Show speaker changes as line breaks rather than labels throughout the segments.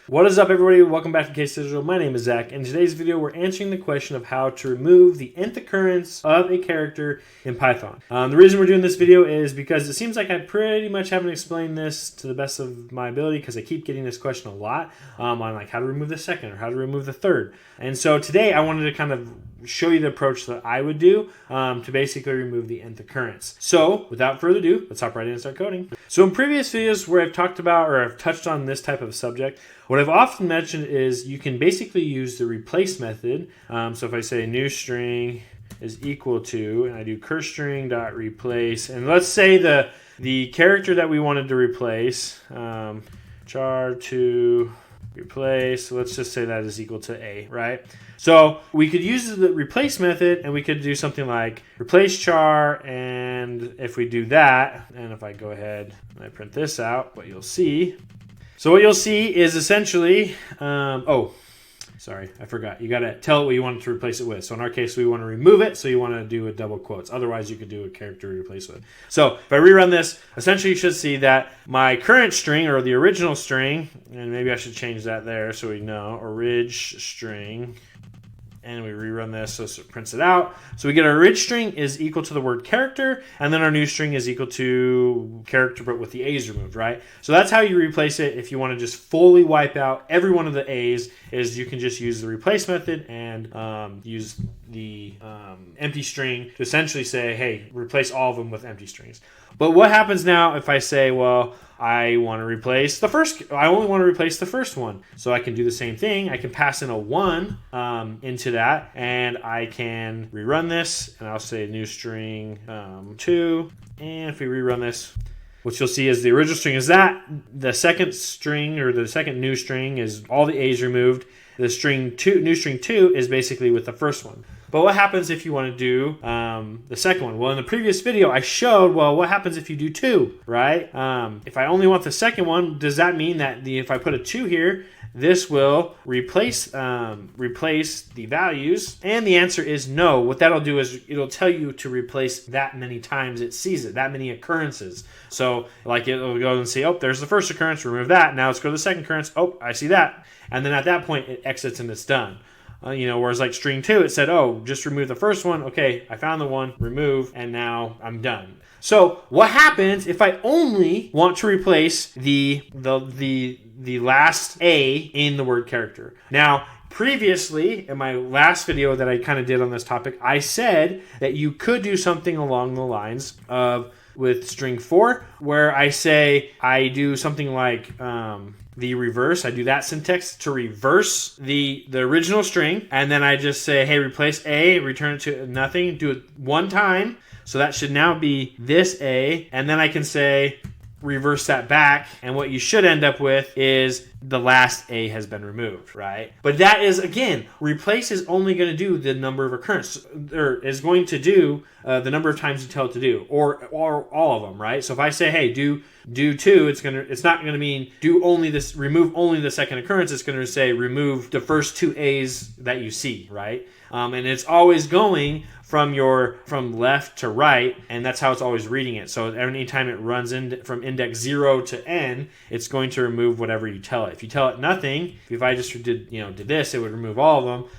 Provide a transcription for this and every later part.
What is up, everybody? Welcome back to Case Digital. My name is Zach. In today's video, we're answering the question of how to remove the nth occurrence of a character in Python. The reason we're doing this video is because it seems like I pretty much haven't explained this to the best of my ability, because I keep getting this question a lot on like how to remove the second or how to remove the third. And so today I wanted to kind of show you the approach that I would do to basically remove the nth occurrence. So without further ado, let's hop right in and start coding. So in previous videos where I've talked about or I've touched on this type of subject, what I've often mentioned is you can basically use the replace method. So if I say new string is equal to, and I do curString.replace, and let's say the character that we wanted to replace, char to replace, let's just say that is equal to a, right? So we could use the replace method, and we could do something like replace char, and if we do that, and if I go ahead and I print this out, what you'll see is essentially, sorry, I forgot. You got to tell it what you want to replace it with. So in our case, we want to remove it, so you want to do a double quotes. Otherwise, you could do a character to replace with. So if I rerun this, essentially you should see that my current string, or the original string, and maybe I should change that there so we know, orig string, and we rerun this so it prints it out. So we get our orig string is equal to the word character, and then our new string is equal to character but with the A's removed, right? So that's how you replace it. If you want to just fully wipe out every one of the A's, is you can just use the replace method and use the empty string to essentially say, hey, replace all of them with empty strings. But what happens now if I say, well, I want to replace I only want to replace the first one. So I can do the same thing. I can pass in a 1 into that, and I can rerun this, and I'll say new string 2. And if we rerun this, what you'll see is the original string is that. The second string, or the second new string, is all the A's removed. The new string 2 is basically with the first one. But what happens if you want to do the second one? Well, in the previous video, I showed, well, what happens if you do 2, right? If I only want the second one, does that mean that if I put a 2 here, this will replace the values? And the answer is no. What that'll do is it'll tell you to replace that many times it sees it, that many occurrences. So like it'll go and say, oh, there's the first occurrence, remove that. Now let's go to the second occurrence. Oh, I see that. And then at that point, it exits and it's done. Whereas like string 2, it said, oh, just remove the first one. Okay, I found the one, remove, and now I'm done. So what happens if I only want to replace the last A in the word character? Now, previously, in my last video that I kind of did on this topic, I said that you could do something along the lines of with string 4, where I say I do something like the reverse. I do that syntax to reverse the original string, and then I just say, hey, replace A, return it to nothing, do it one time. So that should now be this A, and then I can say reverse that back, and what you should end up with is the last A has been removed, right? But that is, again, replace is only going to do the number of occurrences, or is going to do the number of times you tell it to do, or all of them, right? So if I say, hey, do 2, it's not going to mean do only this, remove only the second occurrence. It's going to say remove the first 2 A's that you see, right? And it's always going from left to right, and that's how it's always reading it. So anytime it runs from index 0 to n, it's going to remove whatever you tell it. If you tell it nothing, if I just did this, it would remove all of them.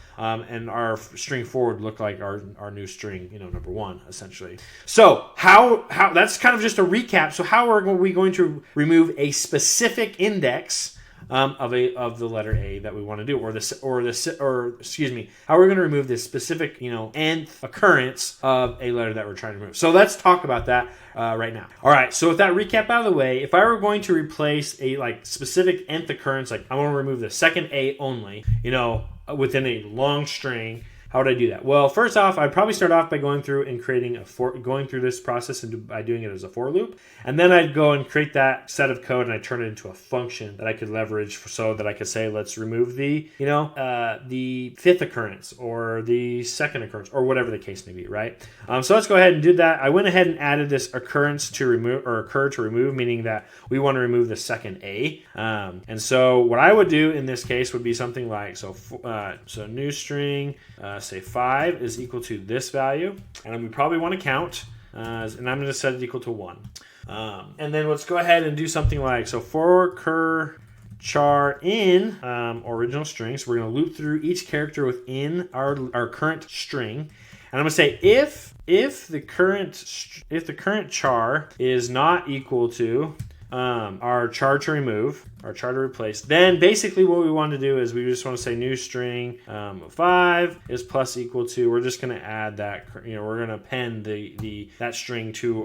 And our string 4 would look like our new string, number 1, essentially. So how that's kind of just a recap. So how are we going to remove a specific index of the letter A that we want to do, or excuse me, how we're going to remove this specific, nth occurrence of a letter that we're trying to remove. So let's talk about that right now. All right. So with that recap out of the way, if I were going to replace a specific nth occurrence, like I want to remove the second A only, within a long string, how would I do that? Well, first off, I'd probably start off by going through and going through this process and by doing it as a for loop. And then I'd go and create that set of code, and I'd turn it into a function that I could leverage so that I could say, let's remove the 5th occurrence or the second occurrence or whatever the case may be, right? So let's go ahead and do that. I went ahead and added this occurrence to remove, or occur to remove, meaning that we want to remove the second A. And so what I would do in this case would be something like, so new string, say 5 is equal to this value, and we probably want to count, and I'm going to set it equal to 1. And then let's go ahead and do something like, so for cur char in original string. So we're going to loop through each character within our current string. And I'm going to say if the current char is not equal to our char to remove, our char to replace, then basically what we want to do is we just want to say new string 5 is plus equal to, we're just going to add that, we're going to append that string to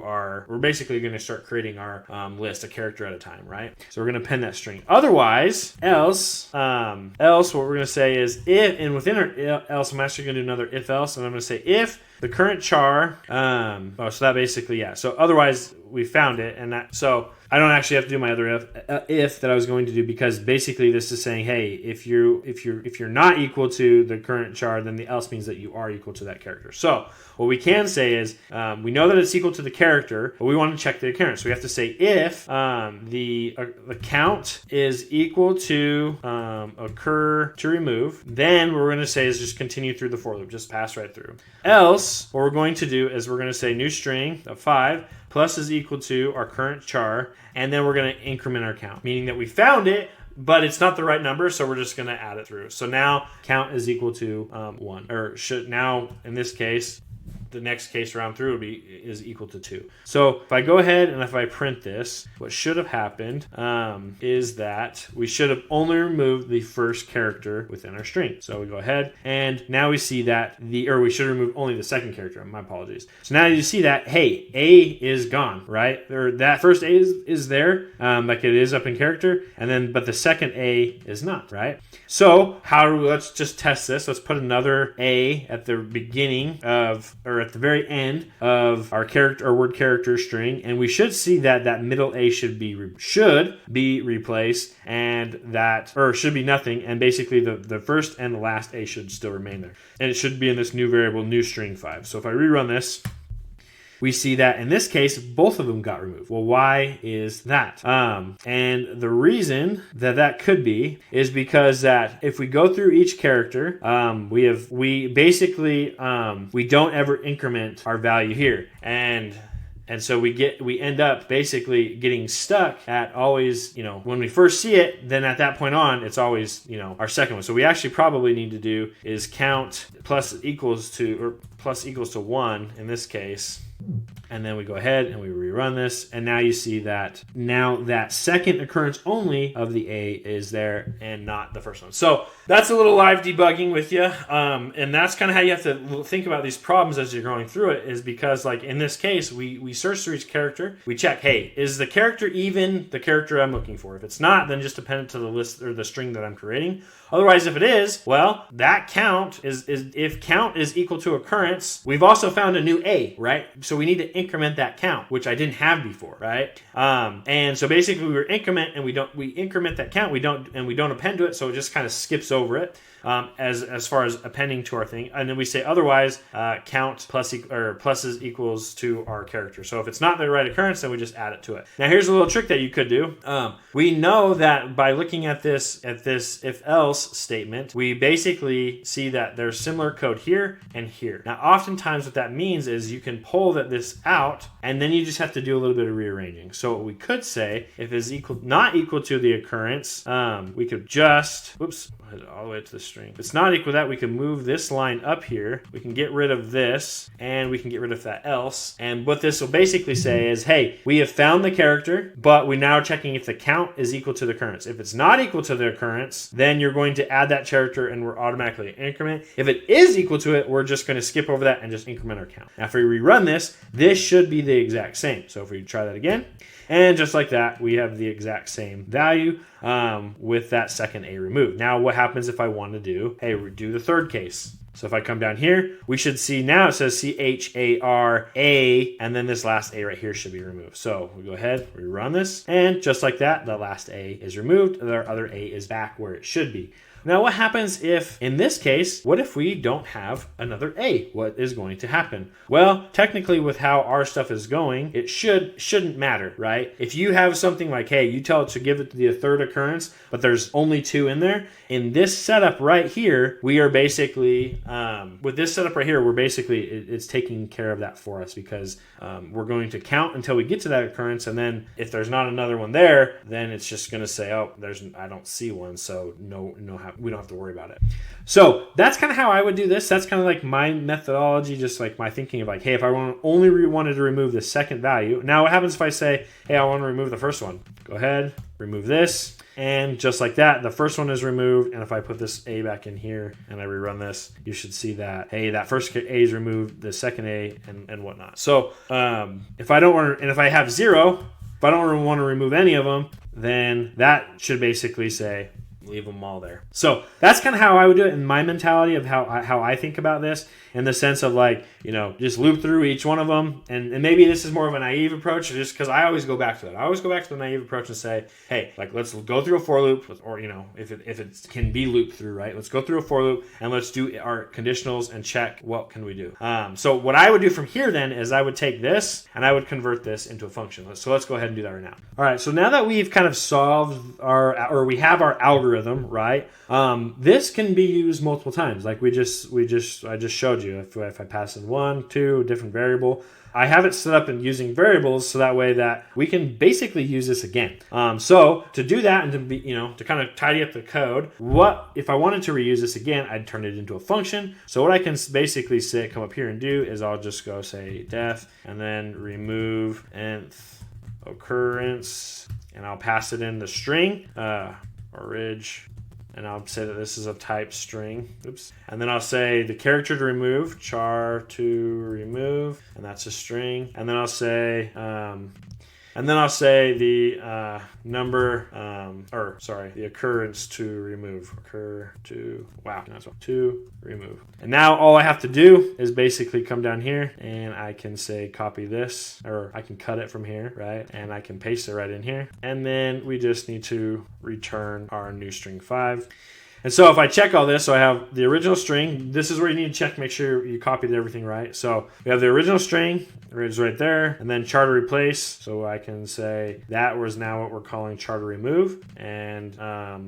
we're basically going to start creating our list a character at a time, right? So we're going to append that string. Otherwise, else what we're going to say is if, and within our else, I'm actually going to do another if else, and I'm going to say if the current char, so that basically, yeah. So otherwise we found it, and that, so I don't actually have to do my other if that I was going to do, because basically this is saying, hey, if you're not equal to the current char, then the else means that you are equal to that character. So what we can say is we know that it's equal to the character, but we want to check the occurrence. So we have to say if the count is equal to occur to remove, then what we're going to say is just continue through the for loop, just pass right through. Else, what we're going to do is we're going to say new string of 5 plus is equal to our current char, and then we're going to increment our count, meaning that we found it, but it's not the right number, so we're just going to add it through. So now count is equal to 1, or should now in this case, the next case round through is equal to 2. So if I go ahead and if I print this, what should have happened is that we should have only removed the first character within our string. So we go ahead and now we see that we should remove only the second character. My apologies. So now you see that, hey, A is gone, right? Or that first A is there, like it is up in character, and then but the second A is not, right? So let's just test this. Let's put another A at the beginning of, or at the very end of our word character string, and we should see that middle A should be replaced, and should be nothing, and basically the first and the last A should still remain there, and it should be in this new variable new string 5. So if I rerun this, we see that in this case, both of them got removed. Well, why is that? And the reason that could be is because that if we go through each character, we basically don't ever increment our value here. And so we end up basically getting stuck at always, when we first see it, then at that point on, it's always, our second one. So we actually probably need to do is count plus equals to 1 in this case. And then we go ahead and we rerun this, and now you see that now that second occurrence only of the A is there and not the first one. So that's a little live debugging with you, and that's kind of how you have to think about these problems as you're going through it, is because like in this case we search through each character, we check, hey, is the character even the character I'm looking for? If it's not, then just append it to the list or the string that I'm creating. Otherwise, if it is, well, that count is if count is equal to occurrence, we've also found a new A, right? So we need to increment that count, which I didn't have before, right? And so basically we increment that count, we don't append to it, so it just kind of skips over it. As far as appending to our thing, and then we say otherwise count pluses equals to our character. So if it's not the right occurrence, then we just add it to it. Now here's a little trick that you could do. We know that by looking at this if else statement, we basically see that there's similar code here and here. Now oftentimes what that means is you can pull this out, and then you just have to do a little bit of rearranging. So what we could say, if it's not equal to the occurrence, we could just all the way to the string. If it's not equal to that, we can move this line up here. We can get rid of this, and we can get rid of that else. And what this will basically say is, hey, we have found the character, but we're now checking if the count is equal to the occurrence. If it's not equal to the occurrence, then you're going to add that character, and we're automatically increment. If it is equal to it, we're just going to skip over that and just increment our count. Now, if we rerun this should be the exact same. So if we try that again, and just like that, we have the exact same value with that second A removed. Now, what happens if I want to do the third case? So if I come down here, we should see now it says CHARA, and then this last A right here should be removed. So we go ahead, rerun this, and just like that, the last A is removed, and our other A is back where it should be. Now, what happens if, in this case, what if we don't have another A? What is going to happen? Well, technically, with how our stuff is going, it shouldn't matter, right? right? If you have something like, hey, you tell it to give it the third occurrence, but there's only 2 in there, in this setup right here, we are basically, with this setup right here, we're basically, it's taking care of that for us, because we're going to count until we get to that occurrence, and then if there's not another one there, then it's just going to say, oh, I don't see one, so we don't have to worry about it. So that's kind of how I would do this. That's kind of like my methodology, just like my thinking of like, hey, if I wanted to remove the second value. Now what happens if I say, hey, I want to remove the first one? Go ahead, remove this. And just like that, the first one is removed. And if I put this A back in here and I rerun this, you should see that, hey, that first A is removed, the second A and whatnot. So if I don't want to, and if I have 0, if I don't want to remove any of them, then that should basically say, leave them all there. So that's kind of how I would do it in my mentality of how I think about this, in the sense of like, just loop through each one of them. And maybe this is more of a naive approach, just because I always go back to that. I always go back to the naive approach and say, hey, like, let's go through a for loop, or, if it can be looped through, right? Let's go through a for loop and let's do our conditionals and check what can we do. So what I would do from here then is I would take this and I would convert this into a function. So let's go ahead and do that right now. All right, so now that we've kind of solved we have our algorithm, right? This can be used multiple times. Like I just showed you. If I pass in 1, 2, different variable, I have it set up in using variables, so that way that we can basically use this again. So to do that and to be, to kind of tidy up the code, what if I wanted to reuse this again? I'd turn it into a function. So what I can basically come up here and do is I'll just go say def and then remove nth occurrence, and I'll pass it in the string orig. And I'll say that this is of type string. Oops. And then I'll say the character to remove, char to remove, and that's a string. And then I'll say, the number, the occurrence to remove. To remove. And now all I have to do is basically come down here and I can say copy this, or I can cut it from here, right? And I can paste it right in here. And then we just need to return our new string 5. And so if I check all this, so I have the original string. This is where you need to check, make sure you copied everything right. So we have the original string, is right there, and then char to replace. So I can say that was now what we're calling char to remove, and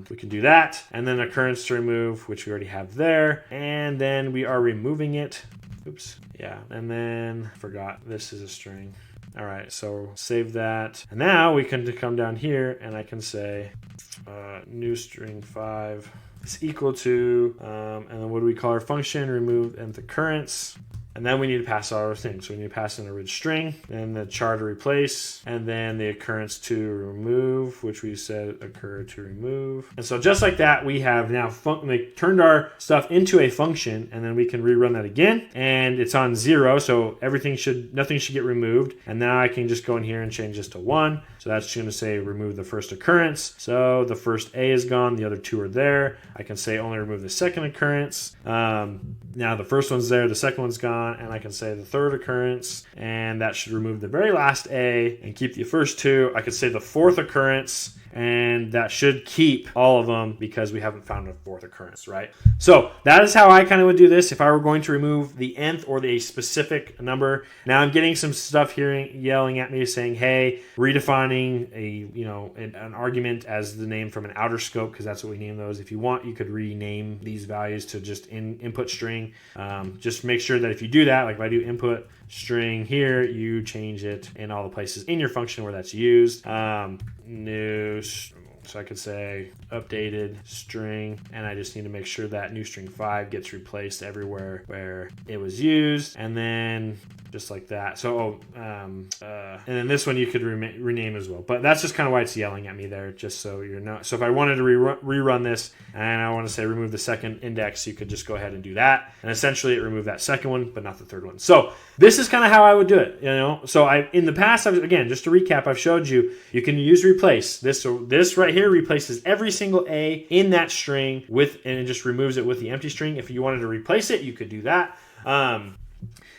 we can do that. And then occurrence to remove, which we already have there, and then we are removing it. Oops, yeah, and then forgot this is a string. All right, so save that. And now we can come down here and I can say new string 5 is equal to, and then what do we call our function? Remove nth occurrence. And then we need to pass all our things. So we need to pass in a rich string, and the char to replace, and then the occurrence to remove, which we said occur to remove. And so just like that, we have now turned our stuff into a function, and then we can rerun that again. And it's on 0, so nothing should get removed. And now I can just go in here and change this to 1. So that's going to say remove the first occurrence. So the first A is gone, the other 2 are there. I can say only remove the second occurrence. Now the first one's there, the second one's gone, and I can say the third occurrence, and that should remove the very last A and keep the first 2. I could say the fourth occurrence, and that should keep all of them because we haven't found a fourth occurrence, right? So that is how I kind of would do this if I were going to remove the nth or the specific number. Now I'm getting some stuff here yelling at me saying, hey, redefining an argument as the name from an outer scope, because that's what we name those. If you want, you could rename these values to just input string. Just make sure that if you do that, like if I do input string here, you change it in all the places in your function where that's used. New, so I could say updated string, and I just need to make sure that new string 5 gets replaced everywhere where it was used, and then just like that. So and then this one you could rename as well, but that's just kind of why it's yelling at me there, just so you're not. So if I wanted to rerun this and I want to say remove the second index, you could just go ahead and do that, and essentially it removed that second one but not the third one. So this is kind of how I would do it, so in the past, again, just to recap, I've showed you can use replace this. So this right here replaces every single A in that string and it just removes it with the empty string. If you wanted to replace it, you could do that.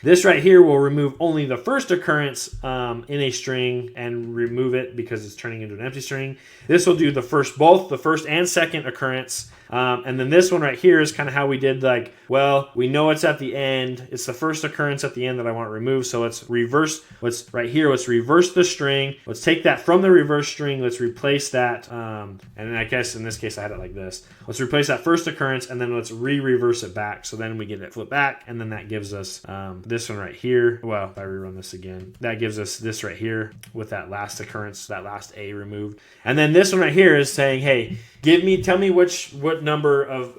This right here will remove only the first occurrence in a string and remove it because it's turning into an empty string. This will do both the first and second occurrence. And then this one right here is kind of how we did, like, well, we know it's at the end. It's the first occurrence at the end that I want removed. So let's reverse what's right here. Let's reverse the string. Let's take that from the reverse string. Let's replace that. And then I guess in this case I had it like this. Let's replace that first occurrence and then let's reverse it back. So then we get it flipped back, and then that gives us this one right here. Well, if I rerun this again, that gives us this right here with that last occurrence, that last A removed. And then this one right here is saying, hey, tell me what number of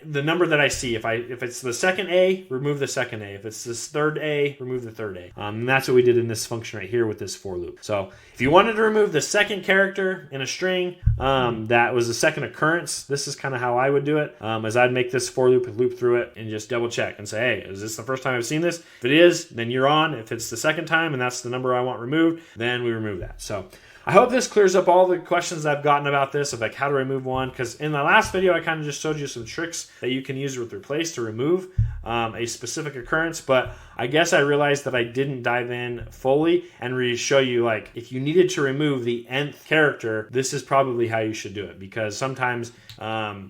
the number that I see. If it's the second A, remove the second A. If it's this third A, remove the third A. And that's what we did in this function right here with this for loop. So if you wanted to remove the second character in a string, that was the second occurrence. This is kind of how I would do it. As I'd make this for loop through it and just double check and say, hey, is this the first time I've seen this? If it is, then you're on. If it's the second time and that's the number I want removed, then we remove that. So I hope this clears up all the questions I've gotten about this, of like how to remove one, because in the last video I kind of just showed you some tricks that you can use with replace to remove a specific occurrence, but I guess I realized that I didn't dive in fully and really show you, like, if you needed to remove the nth character, this is probably how you should do it, because sometimes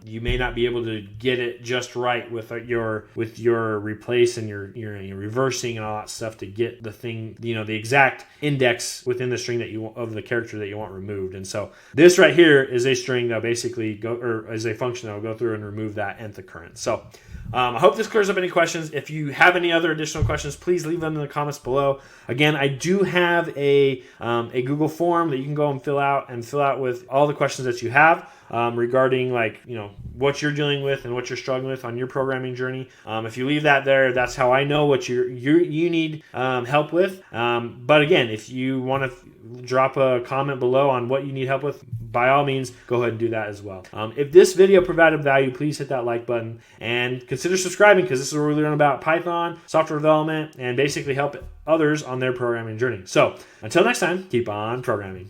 you may not be able to get it just right with your replace and your reversing and all that stuff to get the thing, the exact index within the string of the character that you want removed. And so this right here is a string that basically is a function that will go through and remove that nth occurrence. So I hope this clears up any questions. If you have any other additional questions, please leave them in the comments below. Again, I do have a Google form that you can go and fill out with all the questions that you have regarding, like, what you're dealing with and what you're struggling with on your programming journey. If you leave that there, that's how I know what you need help with. But again, if you want to drop a comment below on what you need help with, by all means, go ahead and do that as well. If this video provided value, please hit that like button and consider subscribing, because this is where we learn about Python, software development, and basically help others on their programming journey. So until next time, keep on programming.